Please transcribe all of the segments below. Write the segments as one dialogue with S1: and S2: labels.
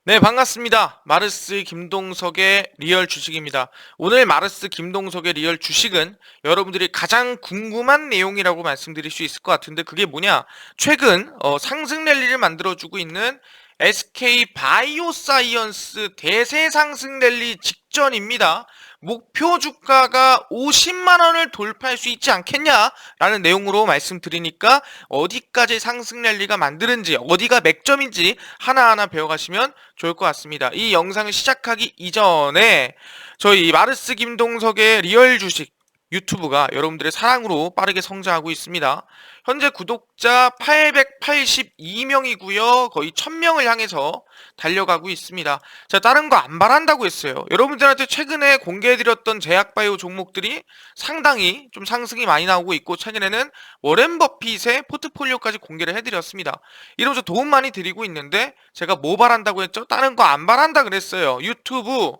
S1: 네, 반갑습니다. 마르스 김동석의 리얼 주식입니다. 오늘 마르스 김동석의 리얼 주식은 여러분들이 가장 궁금한 내용이라고 말씀드릴 수 있을 것 같은데 그게 뭐냐? 최근 상승 랠리를 만들어주고 있는 SK 바이오사이언스 대세 상승 랠리 직전입니다. 목표 주가가 50만 원을 돌파할 수 있지 않겠냐라는 내용으로 말씀드리니까 어디까지 상승 랠리가 만드는지 어디가 맥점인지 하나하나 배워가시면 좋을 것 같습니다. 이 영상을 시작하기 이전에 저희 마르스 김동석의 리얼 주식 유튜브가 여러분들의 사랑으로 빠르게 성장하고 있습니다. 현재 구독자 882명이고요. 거의 1000명을 향해서 달려가고 있습니다. 자, 다른 거 안 바란다고 했어요. 여러분들한테 최근에 공개해드렸던 제약바이오 종목들이 상당히 좀 상승이 많이 나오고 있고 최근에는 워렌 버핏의 포트폴리오까지 공개를 해드렸습니다. 이러면서 도움 많이 드리고 있는데 제가 뭐 바란다고 했죠? 다른 거 안 바란다 그랬어요. 유튜브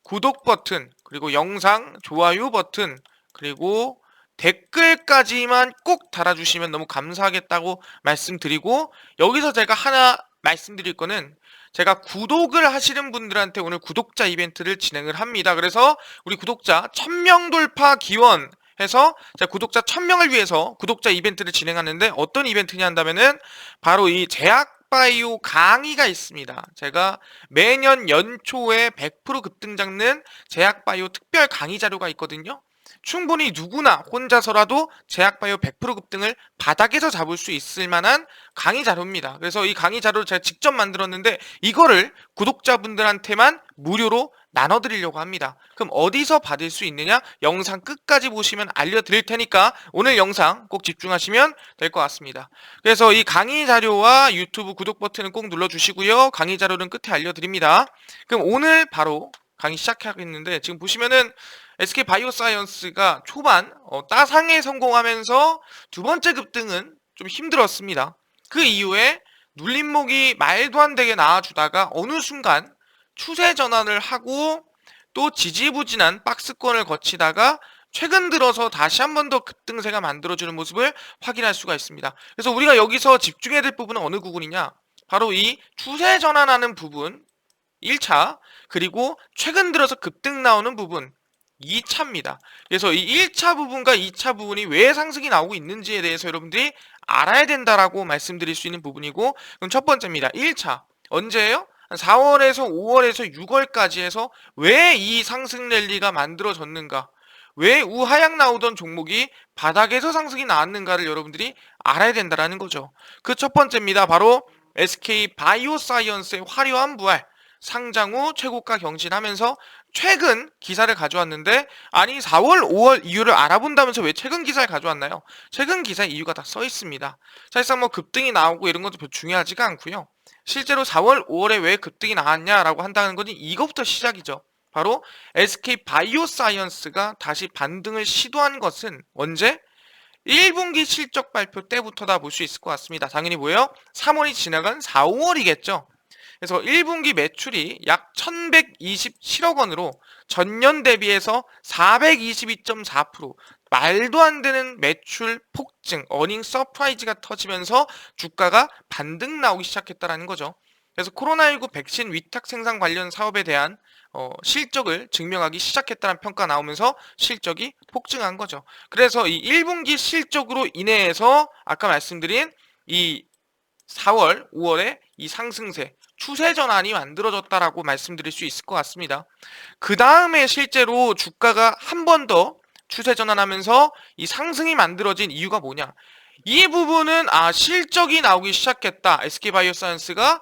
S1: 구독 버튼, 그리고 영상 좋아요 버튼, 그리고 댓글까지만 꼭 달아주시면 너무 감사하겠다고 말씀드리고, 여기서 제가 하나 말씀드릴 거는 제가 구독을 하시는 분들한테 오늘 구독자 이벤트를 진행을 합니다. 그래서 우리 구독자 1000명 돌파 기원 해서 제가 구독자 1000명을 위해서 구독자 이벤트를 진행하는데 어떤 이벤트냐 한다면은 바로 이 제약바이오 강의가 있습니다. 제가 매년 연초에 100% 급등 잡는 제약바이오 특별 강의 자료가 있거든요. 충분히 누구나 혼자서라도 제약바이오 100% 급등을 바닥에서 잡을 수 있을 만한 강의 자료입니다. 그래서 이 강의 자료를 제가 직접 만들었는데 이거를 구독자분들한테만 무료로 나눠드리려고 합니다. 그럼 어디서 받을 수 있느냐? 영상 끝까지 보시면 알려드릴 테니까 오늘 영상 꼭 집중하시면 될 것 같습니다. 그래서 이 강의 자료와 유튜브 구독 버튼을 꼭 눌러주시고요. 강의 자료는 끝에 알려드립니다. 그럼 오늘 바로 강의 시작하겠는데 지금 보시면은 SK 바이오사이언스가 초반 따상에 성공하면서 두 번째 급등은 좀 힘들었습니다. 그 이후에 눌림목이 말도 안 되게 나와주다가 어느 순간 추세 전환을 하고 또 지지부진한 박스권을 거치다가 최근 들어서 다시 한 번 더 급등세가 만들어주는 모습을 확인할 수가 있습니다. 그래서 우리가 여기서 집중해야 될 부분은 어느 부분이냐? 바로 이 추세 전환하는 부분 1차, 그리고 최근 들어서 급등 나오는 부분 2차입니다. 그래서 이 1차 부분과 2차 부분이 왜 상승이 나오고 있는지에 대해서 여러분들이 알아야 된다라고 말씀드릴 수 있는 부분이고, 그럼 첫 번째입니다. 1차. 언제예요? 4월에서 5월에서 6월까지 해서 왜 이 상승 랠리가 만들어졌는가? 왜 우하향 나오던 종목이 바닥에서 상승이 나왔는가를 여러분들이 알아야 된다라는 거죠. 그 첫 번째입니다. 바로 SK 바이오사이언스의 화려한 부활. 상장 후 최고가 경신하면서 최근 기사를 가져왔는데, 아니 4월 5월 이유를 알아본다면서 왜 최근 기사를 가져왔나요? 최근 기사에 이유가 다 써 있습니다. 사실상 뭐 급등이 나오고 이런 것도 별로 중요하지가 않고요. 실제로 4월 5월에 왜 급등이 나왔냐라고 한다는 것이 이것부터 시작이죠. 바로 SK 바이오사이언스가 다시 반등을 시도한 것은 언제? 1분기 실적 발표 때부터다 볼 수 있을 것 같습니다. 당연히 뭐예요? 3월이 지나간 4, 5월이겠죠. 그래서 1분기 매출이 약 1127억 원으로 전년 대비해서 422.4% 말도 안 되는 매출 폭증, 어닝 서프라이즈가 터지면서 주가가 반등 나오기 시작했다라는 거죠. 그래서 코로나19 백신 위탁 생산 관련 사업에 대한 실적을 증명하기 시작했다는 평가 나오면서 실적이 폭증한 거죠. 그래서 이 1분기 실적으로 인해서 아까 말씀드린 이 4월, 5월에 이 상승세, 추세 전환이 만들어졌다라고 말씀드릴 수 있을 것 같습니다. 그 다음에 실제로 주가가 한 번 더 추세 전환하면서 이 상승이 만들어진 이유가 뭐냐? 이 부분은 실적이 나오기 시작했다. SK바이오사이언스가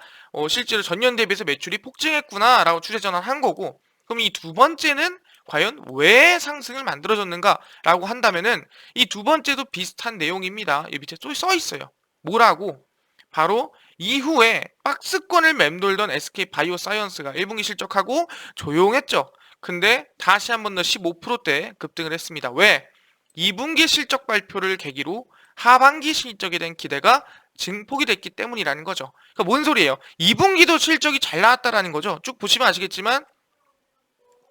S1: 실제로 전년 대비해서 매출이 폭증했구나라고 추세 전환한 거고, 그럼 이 두 번째는 과연 왜 상승을 만들어졌는가라고 한다면은 이 두 번째도 비슷한 내용입니다. 이 밑에 또 써 있어요. 뭐라고? 바로 이후에 박스권을 맴돌던 SK 바이오사이언스가 1분기 실적하고 조용했죠. 근데 다시 한 번 더 15%대 급등을 했습니다. 왜? 2분기 실적 발표를 계기로 하반기 실적에 대한 기대가 증폭이 됐기 때문이라는 거죠. 그러니까 뭔 소리예요? 2분기도 실적이 잘 나왔다라는 거죠. 쭉 보시면 아시겠지만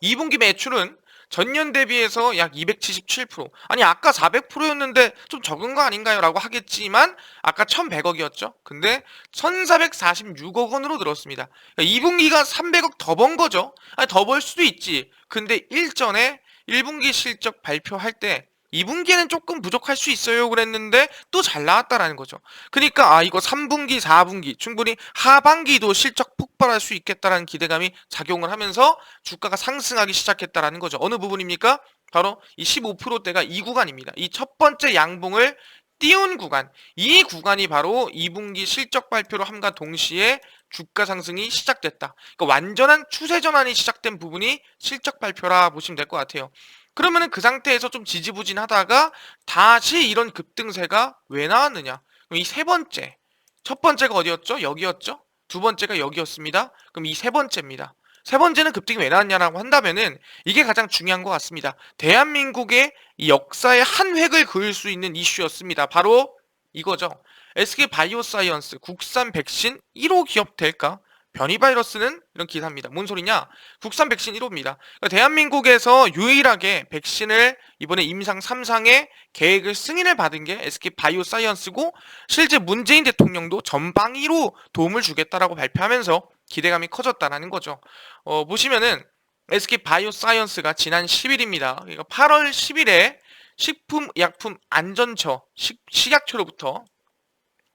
S1: 2분기 매출은 전년 대비해서 약 277%. 아니 아까 400%였는데 좀 적은 거 아닌가요? 라고 하겠지만 아까 1100억이었죠. 근데 1446억 원으로 늘었습니다. 그러니까 2분기가 300억 더 번 거죠. 아니 더 벌 수도 있지. 근데 일전에 1분기 실적 발표할 때 2분기에는 조금 부족할 수 있어요 그랬는데 또 잘 나왔다라는 거죠. 그러니까 이거 3분기, 4분기 충분히 하반기도 실적 폭발할 수 있겠다라는 기대감이 작용을 하면서 주가가 상승하기 시작했다라는 거죠. 어느 부분입니까? 바로 이 15%대가 이 구간입니다. 이 첫 번째 양봉을 띄운 구간. 이 구간이 바로 2분기 실적 발표로 함과 동시에 주가 상승이 시작됐다. 그러니까 완전한 추세 전환이 시작된 부분이 실적 발표라 보시면 될 것 같아요. 그러면은 그 상태에서 좀 지지부진하다가 다시 이런 급등세가 왜 나왔느냐? 그럼 이 세 번째, 첫 번째가 어디였죠? 여기였죠? 두 번째가 여기였습니다. 그럼 이 세 번째입니다. 세 번째는 급등이 왜 나왔냐라고 한다면은 이게 가장 중요한 것 같습니다. 대한민국의 이 역사의 한 획을 그을 수 있는 이슈였습니다. 바로 이거죠. SK 바이오사이언스 국산 백신 1호 기업 될까? 변이 바이러스는 이런 기사입니다. 뭔 소리냐? 국산 백신 1호입니다. 그러니까 대한민국에서 유일하게 백신을 이번에 임상 3상의 계획을 승인을 받은 게 SK 바이오사이언스고 실제 문재인 대통령도 전방위로 도움을 주겠다라고 발표하면서 기대감이 커졌다라는 거죠. 보시면은 SK 바이오사이언스가 지난 10일입니다. 그러니까 8월 10일에 식품의약품안전처 식약처로부터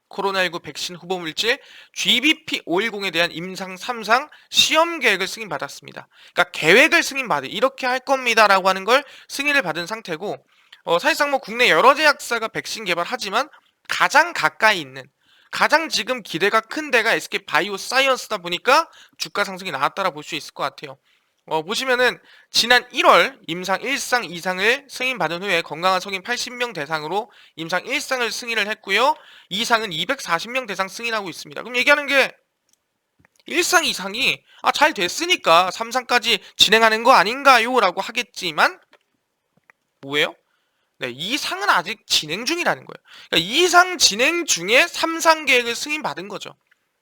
S1: 코로나19 백신 후보 물질 GBP510에 대한 임상 3상 시험 계획을 승인받았습니다. 그러니까 계획을 승인받은 이렇게 할 겁니다라고 하는 걸 승인을 받은 상태고 사실상 뭐 국내 여러 제약사가 백신 개발하지만 가장 가까이 있는 가장 지금 기대가 큰 데가 SK 바이오사이언스다 보니까 주가 상승이 나왔다라 볼 수 있을 것 같아요. 보시면은 지난 1월 임상 1상 2상을 승인받은 후에 건강한 성인 80명 대상으로 임상 1상을 승인을 했고요. 2상은 240명 대상 승인하고 있습니다. 그럼 얘기하는 게 1상 2상이 잘 됐으니까 3상까지 진행하는 거 아닌가요? 라고 하겠지만 뭐예요? 네, 2상은 아직 진행 중이라는 거예요. 그러니까 2상 진행 중에 3상 계획을 승인받은 거죠.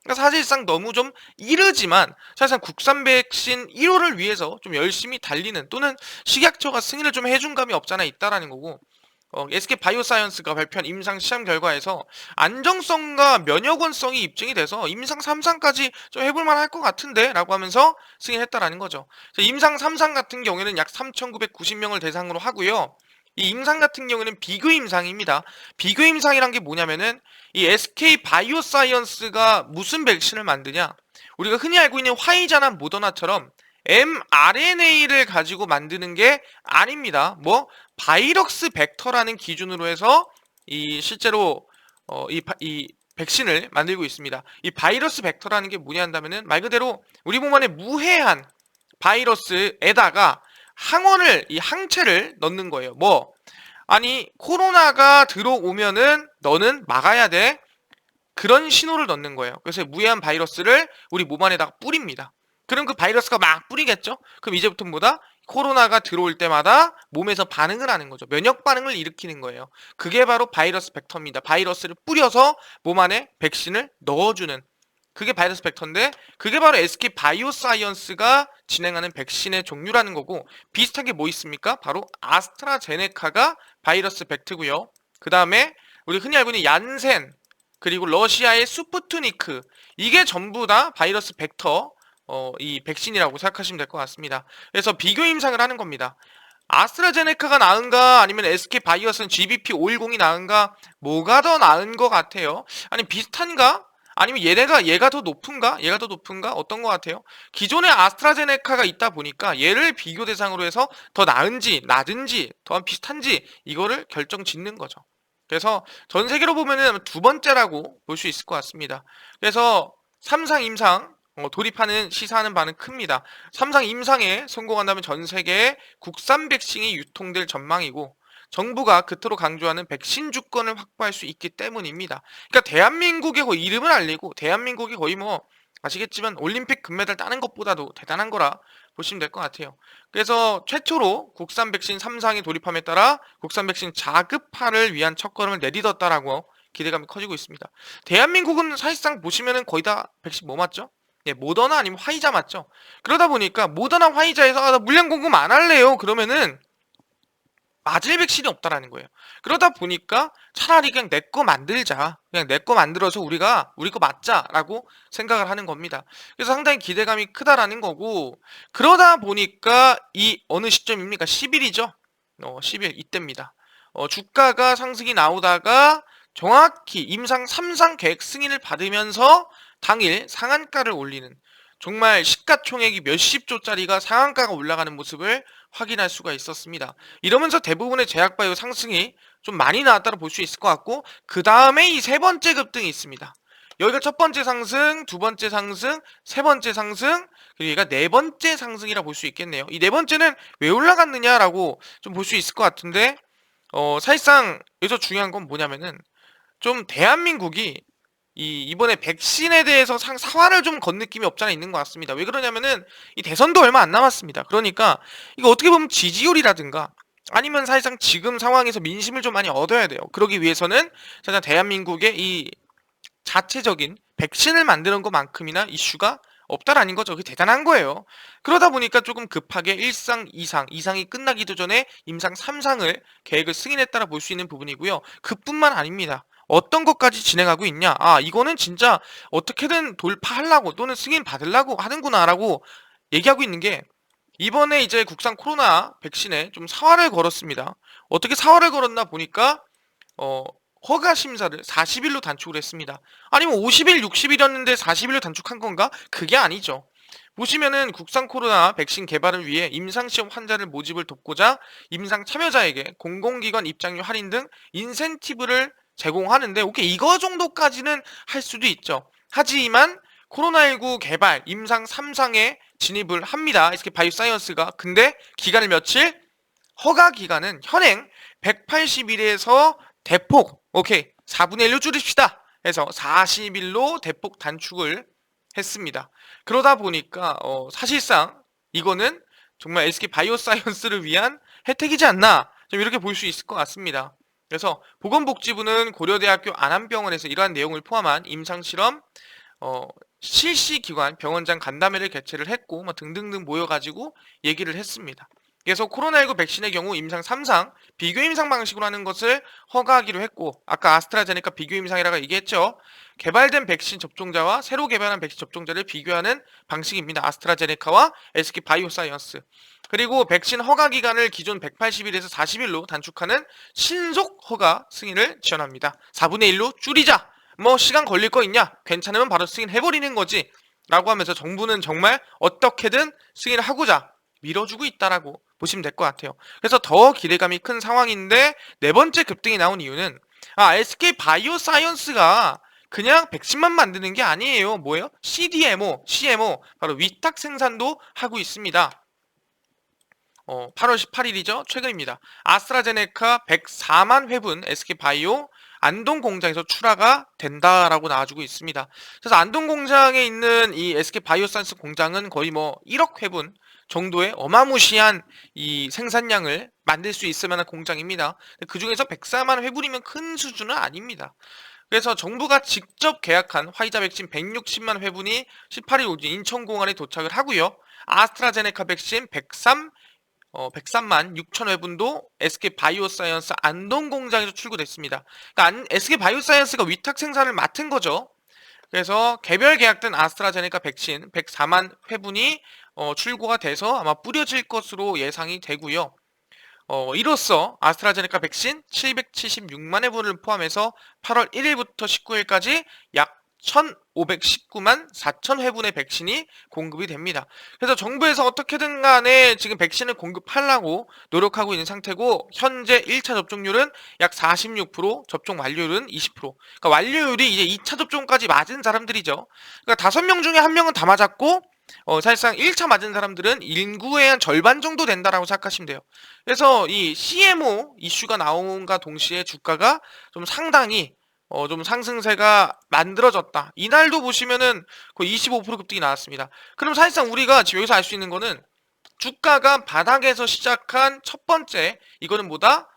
S1: 그러니까 사실상 너무 좀 이르지만 사실상 국산 백신 1호를 위해서 좀 열심히 달리는 또는 식약처가 승인을 좀 해준 감이 없잖아 있다라는 거고 SK 바이오사이언스가 발표한 임상 시험 결과에서 안정성과 면역원성이 입증이 돼서 임상 3상까지 좀 해볼 만할 것 같은데 라고 하면서 승인했다라는 거죠. 임상 3상 같은 경우에는 약 3,990명을 대상으로 하고요. 이 임상 같은 경우는 비교 임상입니다. 비교 임상이란 게 뭐냐면은 이 SK 바이오사이언스가 무슨 백신을 만드냐? 우리가 흔히 알고 있는 화이자나 모더나처럼 mRNA를 가지고 만드는 게 아닙니다. 바이러스 벡터라는 기준으로 해서 이 실제로 이 백신을 만들고 있습니다. 이 바이러스 벡터라는 게 뭐냐 한다면은 말 그대로 우리 몸 안에 무해한 바이러스에다가 이 항체를 넣는 거예요. 아니 코로나가 들어오면은 너는 막아야 돼. 그런 신호를 넣는 거예요. 그래서 무해한 바이러스를 우리 몸 안에다가 뿌립니다. 그럼 그 바이러스가 막 뿌리겠죠? 그럼 이제부터 뭐다? 코로나가 들어올 때마다 몸에서 반응을 하는 거죠. 면역 반응을 일으키는 거예요. 그게 바로 바이러스 벡터입니다. 바이러스를 뿌려서 몸 안에 백신을 넣어주는 그게 바이러스 벡터인데 그게 바로 SK 바이오사이언스가 진행하는 백신의 종류라는 거고 비슷한 게 뭐 있습니까? 바로 아스트라제네카가 바이러스 벡터고요. 그 다음에 우리 흔히 알고 있는 얀센 그리고 러시아의 스푸트니크 이게 전부 다 바이러스 벡터 이 백신이라고 생각하시면 될 것 같습니다. 그래서 비교 임상을 하는 겁니다. 아스트라제네카가 나은가 아니면 SK 바이오스는 GBP510이 나은가 뭐가 더 나은 것 같아요? 아니 비슷한가? 아니면 얘가 더 높은가? 얘가 더 높은가? 어떤 것 같아요? 기존에 아스트라제네카가 있다 보니까 얘를 비교 대상으로 해서 더 나은지 낮은지 더 비슷한지 이거를 결정 짓는 거죠. 그래서 전 세계로 보면은 두 번째라고 볼 수 있을 것 같습니다. 그래서 3상 임상 돌입하는 시사하는 바는 큽니다. 3상 임상에 성공한다면 전 세계에 국산 백신이 유통될 전망이고 정부가 그토록 강조하는 백신 주권을 확보할 수 있기 때문입니다. 그러니까 대한민국의 거의 이름을 알리고 대한민국이 거의 아시겠지만 올림픽 금메달 따는 것보다도 대단한 거라 보시면 될 것 같아요. 그래서 최초로 국산 백신 3상에 돌입함에 따라 국산 백신 자급화를 위한 첫걸음을 내딛었다라고 기대감이 커지고 있습니다. 대한민국은 사실상 보시면은 거의 다 백신 맞죠? 예, 모더나 아니면 화이자 맞죠? 그러다 보니까 모더나 화이자에서 나 물량 공급 안 할래요. 그러면은 맞을 백신이 없다라는 거예요. 그러다 보니까 차라리 그냥 내 거 만들자. 그냥 내 거 만들어서 우리가 우리 거 맞자라고 생각을 하는 겁니다. 그래서 상당히 기대감이 크다라는 거고, 그러다 보니까 이 어느 시점입니까? 10일이죠. 10일 이때입니다. 주가가 상승이 나오다가 정확히 임상 3상 계획 승인을 받으면서 당일 상한가를 올리는, 정말 시가총액이 몇십 조짜리가 상한가가 올라가는 모습을 확인할 수가 있었습니다. 이러면서 대부분의 제약바이오 상승이 좀 많이 나왔다고 볼 수 있을 것 같고, 그 다음에 이 세 번째 급등이 있습니다. 여기가 첫 번째 상승, 두 번째 상승, 세 번째 상승, 그리고 얘가 네 번째 상승이라 볼 수 있겠네요. 이 네 번째는 왜 올라갔느냐라고 좀 볼 수 있을 것 같은데, 사실상 여기서 중요한 건 뭐냐면은 좀 대한민국이 이번에 백신에 대해서 사활을 좀 건 느낌이 없잖아 있는 것 같습니다. 왜 그러냐면은 이 대선도 얼마 안 남았습니다. 그러니까 이거 어떻게 보면 지지율이라든가 아니면 사실상 지금 상황에서 민심을 좀 많이 얻어야 돼요. 그러기 위해서는 사실 대한민국의 이 자체적인 백신을 만드는 것만큼이나 이슈가 없다라는 거죠. 그게 대단한 거예요. 그러다 보니까 조금 급하게 1상, 2상, 2상이 끝나기도 전에 임상 3상을 계획을 승인했다라 볼 수 있는 부분이고요. 그뿐만 아닙니다. 어떤 것까지 진행하고 있냐? 이거는 진짜 어떻게든 돌파하려고 또는 승인 받으려고 하는구나라고 얘기하고 있는 게, 이번에 이제 국산 코로나 백신에 좀 사활을 걸었습니다. 어떻게 사활을 걸었나 보니까 허가 심사를 40일로 단축을 했습니다. 아니면 50일, 60일이었는데 40일로 단축한 건가? 그게 아니죠. 보시면은 국산 코로나 백신 개발을 위해 임상시험 환자를 모집을 돕고자 임상 참여자에게 공공기관 입장료 할인 등 인센티브를 제공하는데, 오케이, 이거 정도까지는 할 수도 있죠. 하지만 코로나19 개발 임상 3상에 진입을 합니다. SK 바이오사이언스가. 근데 기간을 며칠? 허가 기간은 현행 180일에서 대폭, 오케이, 4분의 1로 줄입시다 해서 40일로 대폭 단축을 했습니다. 그러다 보니까 사실상 이거는 정말 SK 바이오사이언스를 위한 혜택이지 않나, 좀 이렇게 볼 수 있을 것 같습니다. 그래서 보건복지부는 고려대학교 안암병원에서 이러한 내용을 포함한 임상실험 실시기관 병원장 간담회를 개최를 했고 뭐 등등등 모여가지고 얘기를 했습니다. 그래서 코로나19 백신의 경우 임상 3상 비교 임상 방식으로 하는 것을 허가하기로 했고, 아까 아스트라제네카 비교 임상이라고 얘기했죠. 개발된 백신 접종자와 새로 개발한 백신 접종자를 비교하는 방식입니다. 아스트라제네카와 SK 바이오사이언스. 그리고 백신 허가 기간을 기존 180일에서 40일로 단축하는 신속 허가 승인을 지원합니다. 4분의 1로 줄이자. 뭐 시간 걸릴 거 있냐? 괜찮으면 바로 승인해버리는 거지 라고 하면서 정부는 정말 어떻게든 승인을 하고자 밀어주고 있다라고 보시면 될 것 같아요. 그래서 더 기대감이 큰 상황인데, 네 번째 급등이 나온 이유는 SK 바이오사이언스가 그냥 백신만 만드는 게 아니에요. 뭐예요? CDMO, CMO, 바로 위탁 생산도 하고 있습니다. 8월 18일이죠. 최근입니다. 아스트라제네카 104만 회분 SK바이오 안동 공장에서 출하가 된다라고 나와주고 있습니다. 그래서 안동 공장에 있는 이 SK바이오사이언스 공장은 거의 뭐 1억 회분 정도의 어마무시한 이 생산량을 만들 수 있을 만한 공장입니다. 그 중에서 104만 회분이면 큰 수준은 아닙니다. 그래서 정부가 직접 계약한 화이자 백신 160만 회분이 18일 오전 인천공항에 도착을 하고요. 아스트라제네카 백신 103만 6천 회분도 SK 바이오사이언스 안동 공장에서 출고됐습니다. 그러니까 SK 바이오사이언스가 위탁 생산을 맡은 거죠. 그래서 개별 계약된 아스트라제네카 백신 104만 회분이 출고가 돼서 아마 뿌려질 것으로 예상이 되고요. 이로써 아스트라제네카 백신 776만 회분을 포함해서 8월 1일부터 19일까지 약 1,519만 4천 회분의 백신이 공급이 됩니다. 그래서 정부에서 어떻게든 간에 지금 백신을 공급하려고 노력하고 있는 상태고, 현재 1차 접종률은 약 46%, 접종 완료율은 20%. 그러니까 완료율이 이제 2차 접종까지 맞은 사람들이죠. 그러니까 5명 중에 1명은 다 맞았고, 사실상 1차 맞은 사람들은 인구의 한 절반 정도 된다라고 생각하시면 돼요. 그래서 이 CMO 이슈가 나온과 동시에 주가가 좀 상당히 좀 상승세가 만들어졌다. 이날도 보시면은 거의 25% 급등이 나왔습니다. 그럼 사실상 우리가 지금 여기서 알 수 있는 거는 주가가 바닥에서 시작한 첫 번째, 이거는 뭐다?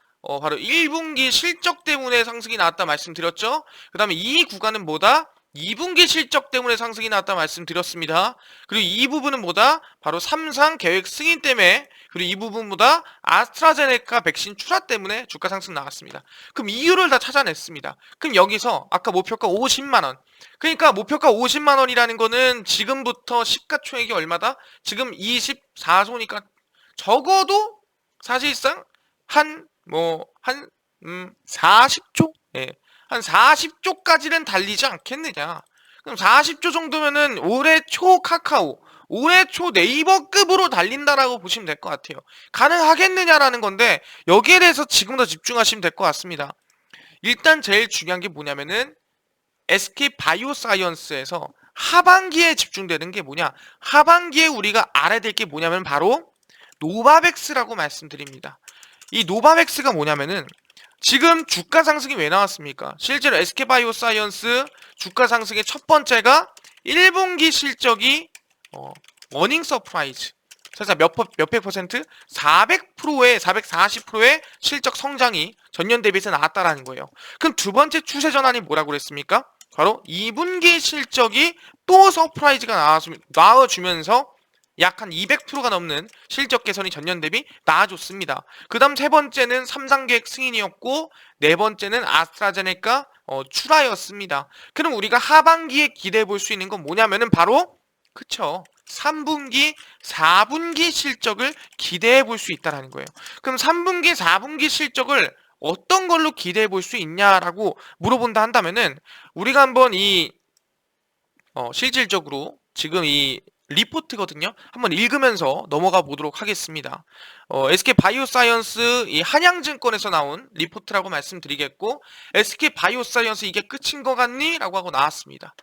S1: 바로 1분기 실적 때문에 상승이 나왔다 말씀드렸죠. 그 다음에 이 구간은 뭐다? 2분기 실적 때문에 상승이 나왔다 말씀드렸습니다. 그리고 이 부분은 뭐다? 바로 삼상 계획 승인 때문에, 그리고 이 부분보다 아스트라제네카 백신 출하 때문에 주가 상승 나왔습니다. 그럼 이유를 다 찾아냈습니다. 그럼 여기서 아까 목표가 50만원, 그러니까 목표가 50만원이라는 거는 지금부터 시가총액이 얼마다? 지금 24소니까 적어도 사실상 한 40조? 예. 한 40조까지는 달리지 않겠느냐. 그럼 40조 정도면은 올해 초 카카오, 올해 초 네이버급으로 달린다라고 보시면 될 것 같아요. 가능하겠느냐라는 건데, 여기에 대해서 지금 더 집중하시면 될 것 같습니다. 일단 제일 중요한 게 뭐냐면은 SK바이오사이언스에서 하반기에 집중되는 게 뭐냐, 하반기에 우리가 알아야 될 게 뭐냐면 바로 노바백스라고 말씀드립니다. 이 노바백스가 뭐냐면은 지금 주가 상승이 왜 나왔습니까? 실제로 SK바이오사이언스 주가 상승의 첫 번째가 1분기 실적이 어닝 서프라이즈, 살짝 몇백 퍼센트? 400%의 440%의 실적 성장이 전년 대비해서 나왔다라는 거예요. 그럼 두 번째 추세 전환이 뭐라고 그랬습니까? 바로 2분기 실적이 또 서프라이즈가 나와주면서 약 한 200%가 넘는 실적 개선이 전년 대비 나아졌습니다. 그 다음 세 번째는 삼상 계획 승인이었고, 네 번째는 아스트라제네카 출하였습니다. 그럼 우리가 하반기에 기대해 볼 수 있는 건 뭐냐면은 바로, 그쵸, 3분기, 4분기 실적을 기대해 볼 수 있다는 거예요. 그럼 3분기, 4분기 실적을 어떤 걸로 기대해 볼 수 있냐라고 물어본다 한다면은, 우리가 한번 실질적으로 지금 이 리포트거든요. 한번 읽으면서 넘어가 보도록 하겠습니다. SK바이오사이언스 이 한양증권에서 나온 리포트라고 말씀드리겠고, SK바이오사이언스 이게 끝인 것 같니? 라고 하고 나왔습니다.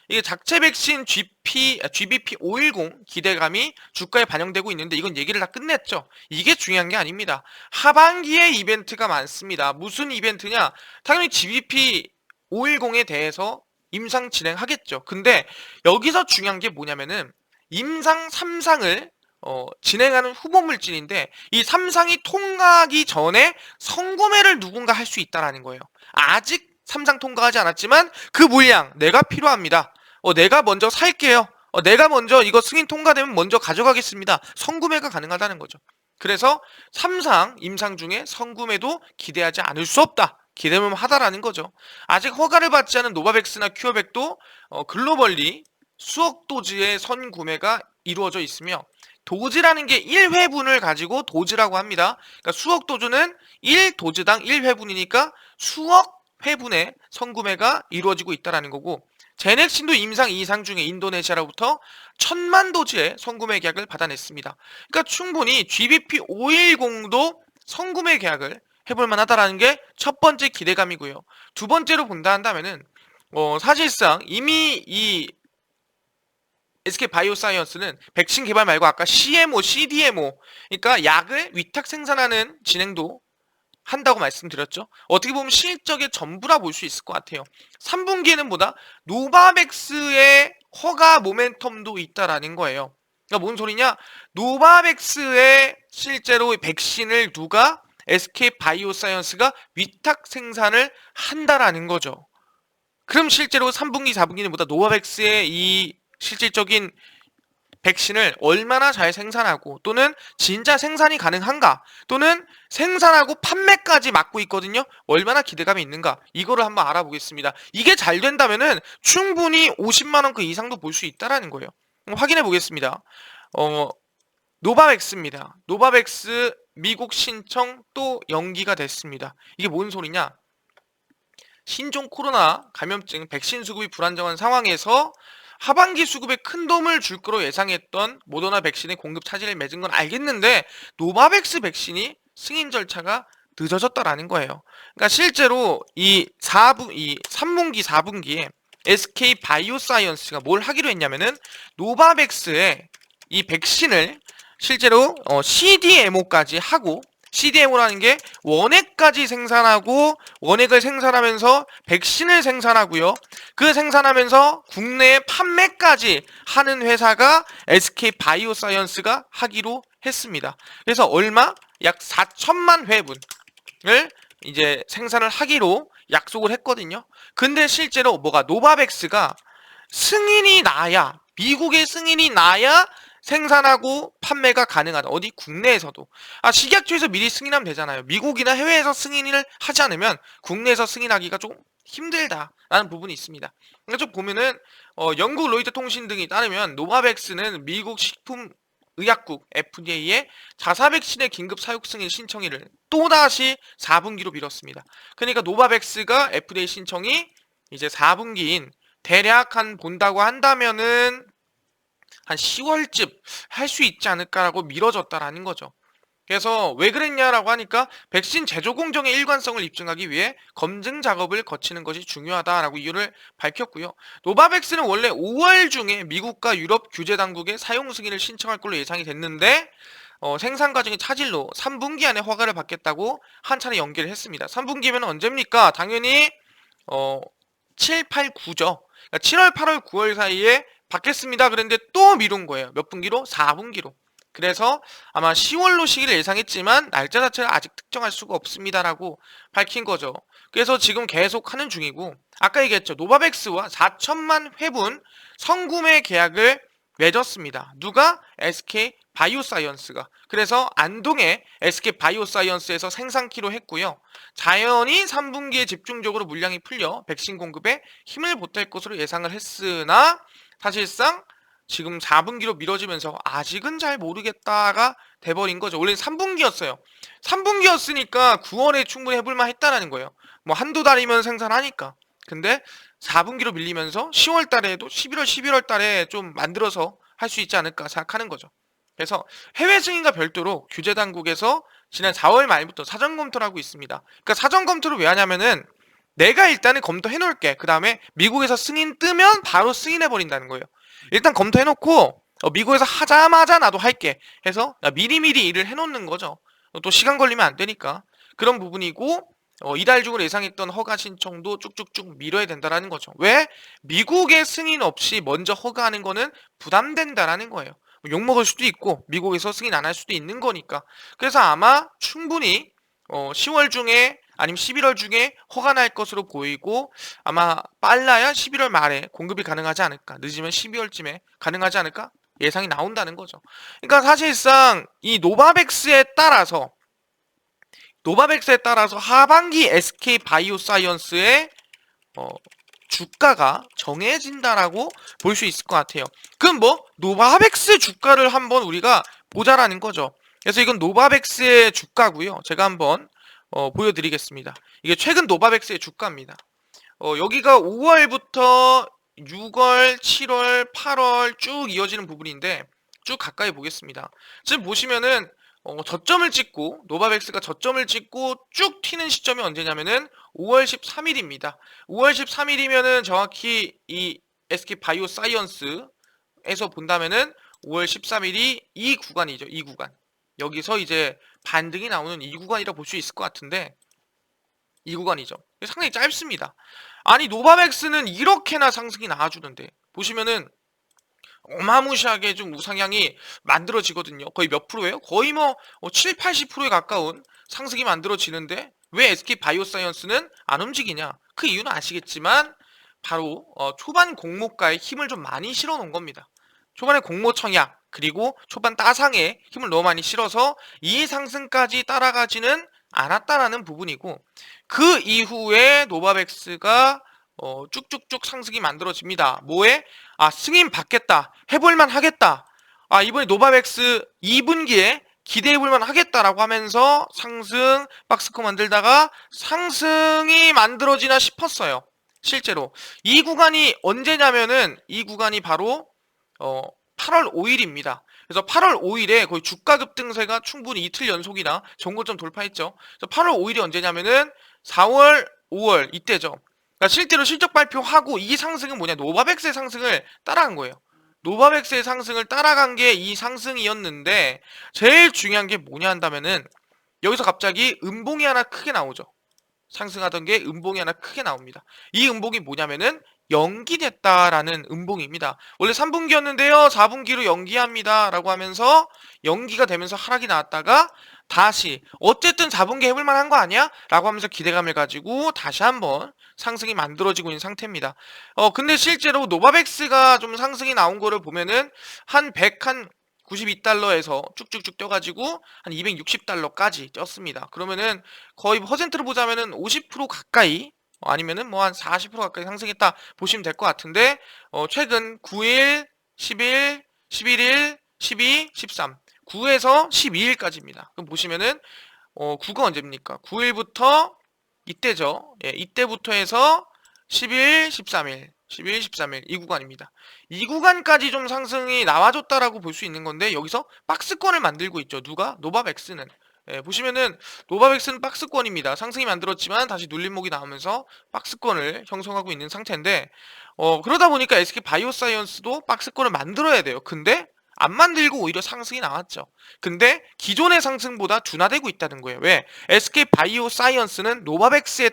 S1: 이게 작체 백신 GBP510 기대감이 주가에 반영되고 있는데, 이건 얘기를 다 끝냈죠. 이게 중요한 게 아닙니다. 하반기에 이벤트가 많습니다. 무슨 이벤트냐? 당연히 GBP510에 대해서 임상 진행하겠죠. 근데 여기서 중요한 게 뭐냐면은 임상 3상을 진행하는 후보 물질인데, 이 3상이 통과하기 전에 선구매를 누군가 할 수 있다라는 거예요. 아직 3상 통과하지 않았지만 그 물량 내가 필요합니다. 내가 먼저 살게요. 내가 먼저 이거 승인 통과되면 먼저 가져가겠습니다. 선구매가 가능하다는 거죠. 그래서 3상 임상 중에 선구매도 기대하지 않을 수 없다. 기대만 하다라는 거죠. 아직 허가를 받지 않은 노바백스나 큐어백도 글로벌리 수억 도지의 선구매가 이루어져 있으며, 도지라는 게 1회분을 가지고 도지라고 합니다. 그러니까 수억 도주는 1도지당 1회분이니까 수억 회분의 선구매가 이루어지고 있다는 거고, 제넥신도 임상 2상 중에 인도네시아로부터 1000만 도지의 선구매 계약을 받아냈습니다. 그러니까 충분히 GBP510도 선구매 계약을 해볼 만하다라는 게 첫 번째 기대감이고요. 두 번째로 본다 한다면은 사실상 이미 이 SK바이오사이언스는 백신 개발 말고 아까 CMO, CDMO, 그러니까 약을 위탁 생산하는 진행도 한다고 말씀드렸죠. 어떻게 보면 실적의 전부라 볼 수 있을 것 같아요. 3분기에는 뭐다? 노바백스의 허가 모멘텀도 있다라는 거예요. 그러니까 뭔 소리냐? 노바백스의 실제로 백신을 누가 SK바이오사이언스가 위탁 생산을 한다라는 거죠. 그럼 실제로 3분기, 4분기는 뭐다? 노바백스의 이 실질적인 백신을 얼마나 잘 생산하고, 또는 진짜 생산이 가능한가, 또는 생산하고 판매까지 맡고 있거든요. 얼마나 기대감이 있는가, 이거를 한번 알아보겠습니다. 이게 잘 된다면은 충분히 50만원 그 이상도 볼 수 있다라는 거예요. 확인해 보겠습니다. 노바백스입니다. 노바백스 미국 신청 또 연기가 됐습니다. 이게 뭔 소리냐? 신종 코로나 감염증 백신 수급이 불안정한 상황에서 하반기 수급에 큰 도움을 줄 거로 예상했던 모더나 백신의 공급 차질을 맺은 건 알겠는데, 노바백스 백신이 승인 절차가 늦어졌다라는 거예요. 그러니까 실제로 이 3분기, 4분기에 SK바이오사이언스가 뭘 하기로 했냐면은 노바백스의 이 백신을 실제로 CDMO까지 하고, CDMO라는 게 원액까지 생산하고, 원액을 생산하면서 백신을 생산하고요. 그 생산하면서 국내에 판매까지 하는 회사가 SK바이오사이언스가 하기로 했습니다. 그래서 얼마? 약 4천만 회분을 이제 생산을 하기로 약속을 했거든요. 근데 실제로 뭐가 노바백스가 승인이 나야, 미국의 승인이 나야 생산하고 판매가 가능하다. 어디 국내에서도. 식약처에서 미리 승인하면 되잖아요. 미국이나 해외에서 승인을 하지 않으면 국내에서 승인하기가 좀 힘들다라는 부분이 있습니다. 그러니까 좀 보면은 영국 로이터 통신 등이 따르면 노바백스는 미국 식품의약국 FDA에 자사 백신의 긴급 사육 승인 신청일을 또다시 4분기로 미뤘습니다. 그러니까 노바백스가 FDA 신청이 이제 4분기인 대략 본다고 한다면은 한 10월쯤 할 수 있지 않을까라고 미뤄졌다라는 거죠. 그래서 왜 그랬냐라고 하니까 백신 제조 공정의 일관성을 입증하기 위해 검증 작업을 거치는 것이 중요하다라고 이유를 밝혔고요. 노바백스는 원래 5월 중에 미국과 유럽 규제 당국에 사용 승인을 신청할 걸로 예상이 됐는데 생산 과정의 차질로 3분기 안에 허가를 받겠다고 한 차례 연기를 했습니다. 3분기면 언제입니까? 당연히 7, 8, 9죠. 그러니까 7월, 8월, 9월 사이에 받겠습니다. 그런데 또 미룬 거예요. 몇 분기로? 4분기로. 그래서 아마 10월로 시기를 예상했지만 날짜 자체를 아직 특정할 수가 없습니다라고 밝힌 거죠. 그래서 지금 계속 하는 중이고, 아까 얘기했죠. 노바백스와 4천만 회분 성구매 계약을 맺었습니다. 누가? SK 바이오사이언스가. 그래서 안동의 SK 바이오사이언스에서 생산키로 했고요. 자연히 3분기에 집중적으로 물량이 풀려 백신 공급에 힘을 보탤 것으로 예상을 했으나 사실상 지금 4분기로 미뤄지면서 아직은 잘 모르겠다가 돼버린 거죠. 원래는 3분기였어요. 3분기였으니까 9월에 충분히 해볼만 했다라는 거예요. 뭐 한두 달이면 생산하니까. 근데 4분기로 밀리면서 10월 달에도 11월, 11월 달에 좀 만들어서 할 수 있지 않을까 생각하는 거죠. 그래서 해외 승인과 별도로 규제 당국에서 지난 4월 말부터 사전 검토를 하고 있습니다. 그러니까 사전 검토를 왜 하냐면은 내가 일단은 검토해 놓을게. 그 다음에 미국에서 승인 뜨면 바로 승인해 버린다는 거예요. 일단 검토해 놓고 미국에서 하자마자 나도 할게 해서 미리미리 일을 해 놓는 거죠. 또 시간 걸리면 안 되니까. 그런 부분이고 이달 중으로 예상했던 허가 신청도 쭉쭉쭉 미뤄야 된다라는 거죠. 왜? 미국의 승인 없이 먼저 허가하는 거는 부담된다라는 거예요. 욕먹을 수도 있고 미국에서 승인 안 할 수도 있는 거니까. 그래서 아마 충분히 10월 중에 아니면 11월 중에 허가 날 것으로 보이고 아마 빨라야 11월 말에 공급이 가능하지 않을까. 늦으면 12월쯤에 가능하지 않을까? 예상이 나온다는 거죠. 그러니까 사실상 이 노바백스에 따라서 하반기 SK 바이오사이언스의 주가가 정해진다라고 볼 수 있을 것 같아요. 그럼 뭐 노바백스 주가를 한번 우리가 보자라는 거죠. 그래서 이건 노바백스의 주가고요. 제가 한번 보여드리겠습니다. 이게 최근 노바백스의 주가입니다. 여기가 5월부터 6월, 7월, 8월 쭉 이어지는 부분인데 쭉 가까이 보겠습니다. 지금 보시면은 저점을 찍고 노바백스가 저점을 찍고 쭉 튀는 시점이 언제냐면은 5월 13일입니다. 5월 13일이면은 정확히 이 SK 바이오사이언스에서 본다면은 5월 13일이 이 구간이죠. 이 구간. 여기서 이제 반등이 나오는 이 구간이라 볼 수 있을 것 같은데 이 구간이죠. 상당히 짧습니다. 아니 노바백스는 이렇게나 상승이 나와주는데 보시면은 어마무시하게 좀 우상향이 만들어지거든요. 거의 몇 프로예요? 거의 뭐 7, 80%에 가까운 상승이 만들어지는데 왜 SK 바이오사이언스는 안 움직이냐? 그 이유는 아시겠지만 바로 초반 공모가에 힘을 좀 많이 실어 놓은 겁니다. 초반에 공모 청약 그리고 초반 따상에 힘을 너무 많이 실어서 이 상승까지 따라가지는 않았다라는 부분이고 그 이후에 노바백스가 쭉쭉쭉 상승이 만들어집니다. 뭐에? 승인 받겠다. 해볼만 하겠다. 이번에 노바백스 2분기에 기대해볼만 하겠다라고 하면서 상승 박스커 만들다가 상승이 만들어지나 싶었어요. 실제로 이 구간이 언제냐면은 이 구간이 바로 8월 5일입니다. 그래서 8월 5일에 거의 주가 급등세가 충분히 이틀 연속이나 전고점 돌파했죠. 그래서 8월 5일이 언제냐면은 4월, 5월 이때죠. 그러니까 실제로 실적 발표하고 이 상승은 뭐냐? 노바백스의 상승을 따라간 거예요. 노바백스의 상승을 따라간 게 이 상승이었는데 제일 중요한 게 뭐냐 한다면은 여기서 갑자기 음봉이 하나 크게 나오죠. 상승하던 게 음봉이 하나 크게 나옵니다. 이 음봉이 뭐냐면은 연기됐다라는 음봉입니다. 원래 3분기였는데요. 4분기로 연기합니다. 라고 하면서 연기가 되면서 하락이 나왔다가 다시 어쨌든 4분기 해볼 만한 거 아니야? 라고 하면서 기대감을 가지고 다시 한번 상승이 만들어지고 있는 상태입니다. 근데 실제로 노바백스가 좀 상승이 나온 거를 보면은 한 92달러에서 쭉쭉쭉 뛰어가지고 한 260달러까지 뛰었습니다. 그러면은 거의 퍼센트로 보자면은 50% 가까이 아니면은 뭐 한 40% 가까이 상승했다 보시면 될 것 같은데 최근 9일, 10일, 11일, 12, 13 9에서 12일까지입니다. 그럼 보시면은 9가 언제입니까? 9일부터 이때죠. 예, 이때부터 해서 10일, 13일, 11, 13일 이 구간입니다. 이 구간까지 좀 상승이 나와줬다라고 볼 수 있는 건데 여기서 박스권을 만들고 있죠. 누가? 노바백스는. 예, 보시면은 노바백스는 박스권입니다. 상승이 만들었지만 다시 눌림목이 나오면서 박스권을 형성하고 있는 상태인데 그러다 보니까 SK 바이오사이언스도 박스권을 만들어야 돼요. 근데 안 만들고 오히려 상승이 나왔죠. 근데 기존의 상승보다 둔화되고 있다는 거예요. 왜? SK 바이오사이언스는 노바백스에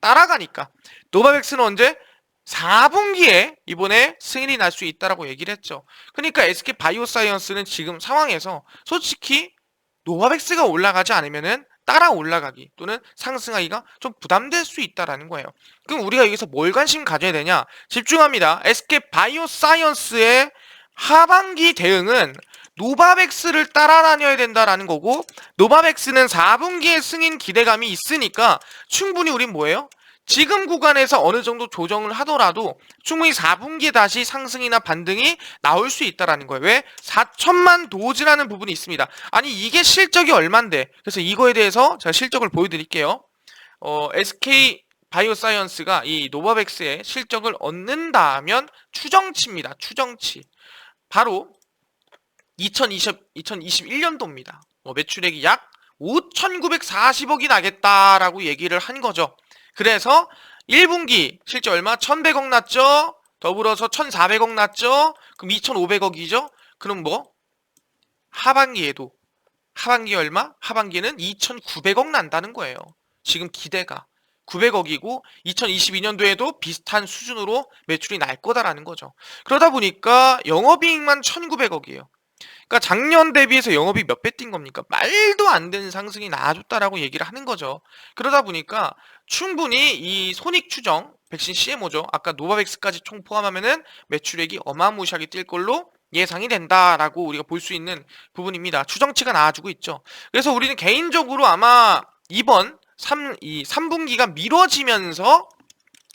S1: 따라가니까. 노바백스는 언제? 4분기에 이번에 승인이 날 수 있다라고 얘기를 했죠. 그러니까 SK 바이오사이언스는 지금 상황에서 솔직히 노바백스가 올라가지 않으면은 따라 올라가기 또는 상승하기가 좀 부담될 수 있다라는 거예요. 그럼 우리가 여기서 뭘 관심 가져야 되냐? 집중합니다. SK 바이오사이언스의 하반기 대응은 노바백스를 따라다녀야 된다라는 거고, 노바백스는 4분기에 승인 기대감이 있으니까 충분히 우린 뭐예요? 지금 구간에서 어느 정도 조정을 하더라도 충분히 4분기에 다시 상승이나 반등이 나올 수 있다라는 거예요. 왜? 4천만 도즈라는 부분이 있습니다. 아니 이게 실적이 얼만데? 그래서 이거에 대해서 제가 실적을 보여드릴게요. SK 바이오사이언스가 이 노바백스의 실적을 얻는다면 추정치입니다. 추정치. 바로 2021년도입니다. 매출액이 약 5,940억이 나겠다라고 얘기를 한 거죠. 그래서 1분기 실제 얼마? 1,100억 났죠? 더불어서 1,400억 났죠? 그럼 2,500억이죠? 그럼 뭐? 하반기에도 하반기 얼마? 하반기는 2,900억 난다는 거예요. 지금 기대가 900억이고 2022년도에도 비슷한 수준으로 매출이 날 거다라는 거죠. 그러다 보니까 영업이익만 1,900억이에요. 그러니까 작년 대비해서 영업이익 몇 배 뛴 겁니까? 말도 안 되는 상승이 나와줬다라고 얘기를 하는 거죠. 그러다 보니까 충분히 이 손익 추정, 백신 CMO죠. 아까 노바백스까지 총 포함하면은 매출액이 어마무시하게 뛸 걸로 예상이 된다라고 우리가 볼 수 있는 부분입니다. 추정치가 나와주고 있죠. 그래서 우리는 개인적으로 아마 이번 3분기가 미뤄지면서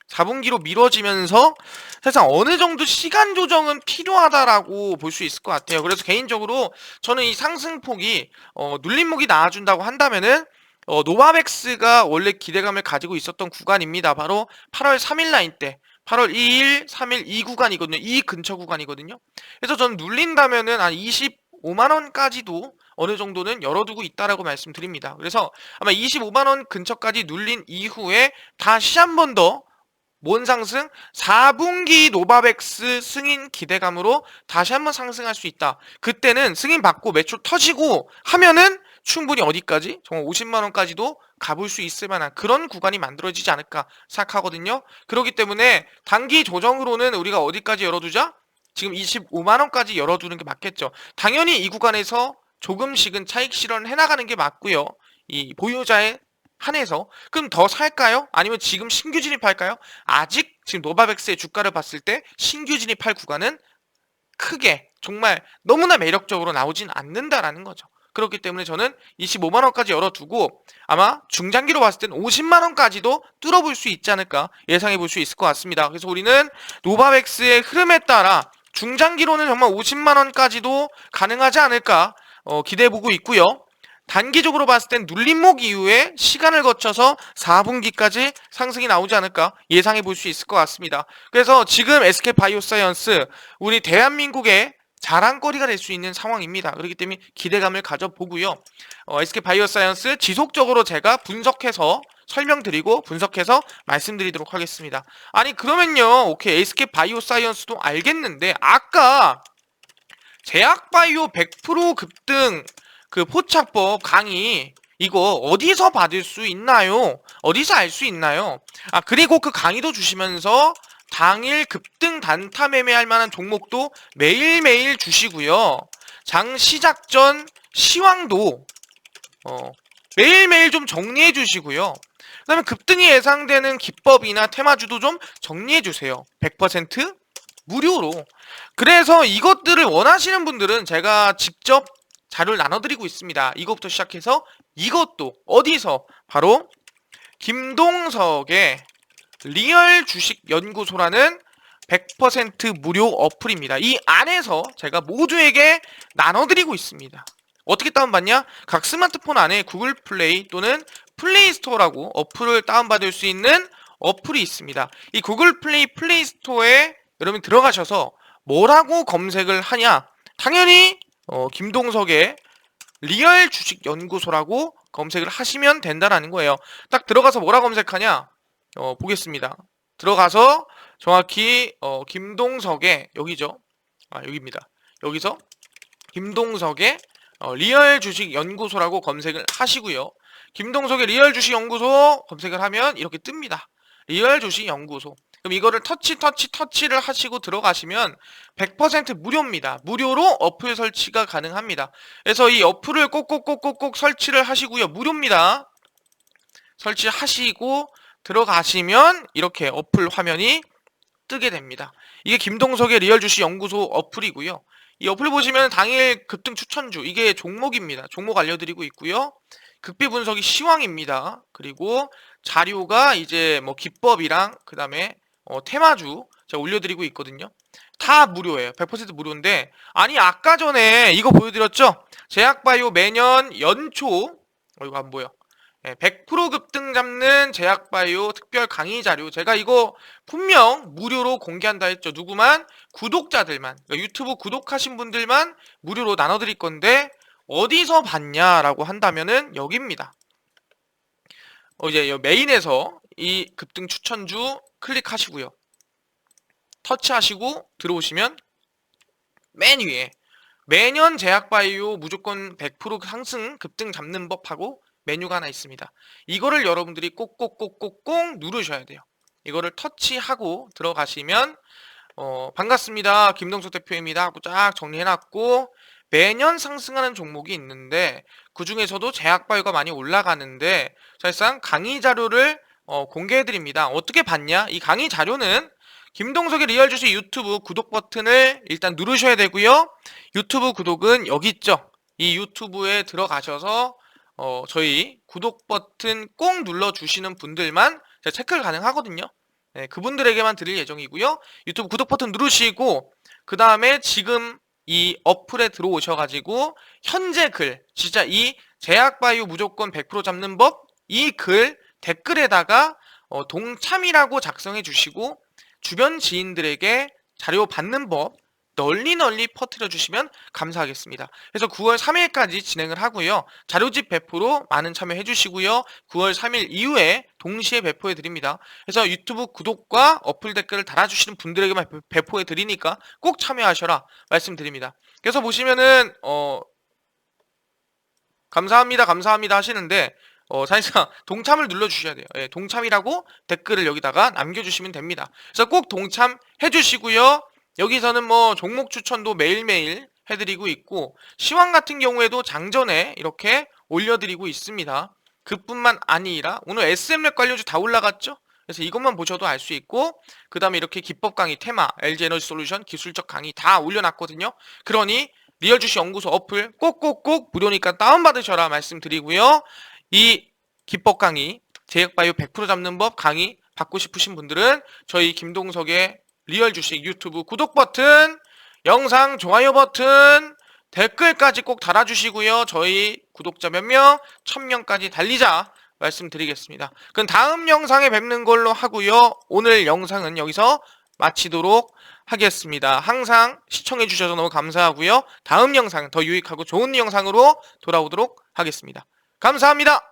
S1: 4분기로 미뤄지면서 사실상 어느 정도 시간 조정은 필요하다라고 볼 수 있을 것 같아요. 그래서 개인적으로 저는 이 상승폭이 눌림목이 나와준다고 한다면은 노바백스가 원래 기대감을 가지고 있었던 구간입니다. 바로 8월 3일 라인 때 8월 2일, 3일 이 구간이거든요. 이 근처 구간이거든요. 그래서 저는 눌린다면은 한 25만원까지도 어느 정도는 열어두고 있다라고 말씀드립니다. 그래서 아마 25만원 근처까지 눌린 이후에 다시 한 번 더 뭔 상승? 4분기 노바백스 승인 기대감으로 다시 한번 상승할 수 있다. 그때는 승인 받고 매출 터지고 하면은 충분히 어디까지? 정말 50만원까지도 가볼 수 있을 만한 그런 구간이 만들어지지 않을까 생각하거든요. 그렇기 때문에 단기 조정으로는 우리가 어디까지 열어두자? 지금 25만원까지 열어두는 게 맞겠죠. 당연히 이 구간에서 조금씩은 차익 실현을 해나가는 게 맞고요. 이 보유자의 한해서 그럼 더 살까요? 아니면 지금 신규 진입할까요? 아직 지금 노바백스의 주가를 봤을 때 신규 진입할 구간은 크게 정말 너무나 매력적으로 나오진 않는다라는 거죠. 그렇기 때문에 저는 25만원까지 열어두고 아마 중장기로 봤을 때는 50만원까지도 뚫어볼 수 있지 않을까 예상해 볼 수 있을 것 같습니다. 그래서 우리는 노바백스의 흐름에 따라 중장기로는 정말 50만원까지도 가능하지 않을까 기대해보고 있고요. 단기적으로 봤을 땐 눌림목 이후에 시간을 거쳐서 4분기까지 상승이 나오지 않을까 예상해 볼 수 있을 것 같습니다. 그래서 지금 SK 바이오사이언스 우리 대한민국의 자랑거리가 될 수 있는 상황입니다. 그렇기 때문에 기대감을 가져보고요. SK 바이오사이언스 지속적으로 제가 분석해서 설명드리고 분석해서 말씀드리도록 하겠습니다. 아니 그러면요, 오케이, SK 바이오사이언스도 알겠는데 아까 제약바이오 100% 급등 그 포착법 강의 이거 어디서 받을 수 있나요? 어디서 알 수 있나요? 그리고 그 강의도 주시면서 당일 급등 단타 매매할 만한 종목도 매일매일 주시고요. 장 시작 전 시황도 매일매일 좀 정리해 주시고요. 그 다음에 급등이 예상되는 기법이나 테마주도 좀 정리해 주세요. 100% 무료로. 그래서 이것들을 원하시는 분들은 제가 직접 자료를 나눠드리고 있습니다. 이것부터 시작해서 이것도 어디서? 바로 김동석의 리얼 주식 연구소라는 100% 무료 어플입니다. 이 안에서 제가 모두에게 나눠드리고 있습니다. 어떻게 다운받냐? 각 스마트폰 안에 구글 플레이 또는 플레이 스토어라고 어플을 다운받을 수 있는 어플이 있습니다. 이 구글 플레이 스토어에 여러분 들어가셔서 뭐라고 검색을 하냐? 당연히 김동석의 리얼 주식 연구소라고 검색을 하시면 된다라는 거예요. 딱 들어가서 뭐라 검색하냐? 보겠습니다. 들어가서 정확히 김동석의 여기죠. 여기입니다. 여기서 김동석의 리얼 주식 연구소라고 검색을 하시고요. 김동석의 리얼 주식 연구소 검색을 하면 이렇게 뜹니다. 리얼 주식 연구소. 그럼 이거를 터치를 하시고 들어가시면 100% 무료입니다. 무료로 어플 설치가 가능합니다. 그래서 이 어플을 꼭꼭꼭꼭꼭 설치를 하시고요. 무료입니다. 설치하시고 들어가시면 이렇게 어플 화면이 뜨게 됩니다. 이게 김동석의 리얼 주식 연구소 어플이고요. 이 어플 보시면 당일 급등 추천주, 이게 종목입니다. 종목 알려드리고 있고요. 극비 분석이 시황입니다. 그리고 자료가 이제 뭐 기법이랑 그 다음에 테마주 제가 올려드리고 있거든요. 다 무료예요. 100% 무료인데, 아니 아까 전에 이거 보여드렸죠? 제약바이오 매년 연초 이거 안 보여. 100% 급등 잡는 제약바이오 특별 강의 자료, 제가 이거 분명 무료로 공개한다 했죠. 누구만? 구독자들만, 그러니까 유튜브 구독하신 분들만 무료로 나눠드릴 건데 어디서 봤냐라고 한다면은 여기입니다. 이제 메인에서 이 급등 추천주 클릭하시고요. 터치하시고 들어오시면 맨 위에 매년 제약바이오 무조건 100% 상승 급등 잡는 법하고 메뉴가 하나 있습니다. 이거를 여러분들이 꼭꼭꼭꼭꼭 누르셔야 돼요. 이거를 터치하고 들어가시면 반갑습니다. 김동석 대표입니다 하고 쫙 정리해놨고, 매년 상승하는 종목이 있는데 그 중에서도 제약바이오가 많이 올라가는데 사실상 강의 자료를 공개해드립니다. 어떻게 봤냐? 이 강의 자료는 김동석의 리얼 주식 유튜브 구독 버튼을 일단 누르셔야 되고요. 유튜브 구독은 여기 있죠. 이 유튜브에 들어가셔서 저희 구독 버튼 꼭 눌러주시는 분들만 제가 체크를 가능하거든요. 네, 그분들에게만 드릴 예정이고요. 유튜브 구독 버튼 누르시고 그 다음에 지금 이 어플에 들어오셔가지고 현재 글, 진짜 이 제약바이오 무조건 100% 잡는 법, 이 글 댓글에다가 동참이라고 작성해 주시고 주변 지인들에게 자료 받는 법 널리 퍼뜨려 주시면 감사하겠습니다. 그래서 9월 3일까지 진행을 하고요. 자료집 배포로 많은 참여해 주시고요. 9월 3일 이후에 동시에 배포해 드립니다. 그래서 유튜브 구독과 어플 댓글을 달아주시는 분들에게만 배포해 드리니까 꼭 참여하셔라 말씀드립니다. 그래서 보시면은 감사합니다 하시는데 사실상 동참을 눌러주셔야 돼요. 예, 동참이라고 댓글을 여기다가 남겨주시면 됩니다. 그래서 꼭 동참해 주시고요. 여기서는 뭐 종목 추천도 매일매일 해드리고 있고, 시황 같은 경우에도 장전에 이렇게 올려드리고 있습니다. 그뿐만 아니라 오늘 SM랩 관련주 다 올라갔죠? 그래서 이것만 보셔도 알 수 있고, 그 다음에 이렇게 기법 강의, 테마, LG에너지 솔루션, 기술적 강의 다 올려놨거든요. 그러니 리얼 주식 연구소 어플 꼭꼭꼭 무료니까 다운받으셔라 말씀드리고요. 이 기법 강의, 제약바이오 100% 잡는 법 강의 받고 싶으신 분들은 저희 김동석의 리얼 주식 유튜브 구독 버튼, 영상 좋아요 버튼, 댓글까지 꼭 달아주시고요. 저희 구독자 몇 명? 1000명까지 달리자 말씀드리겠습니다. 그럼 다음 영상에 뵙는 걸로 하고요. 오늘 영상은 여기서 마치도록 하겠습니다. 항상 시청해주셔서 너무 감사하고요. 다음 영상 더 유익하고 좋은 영상으로 돌아오도록 하겠습니다. 감사합니다.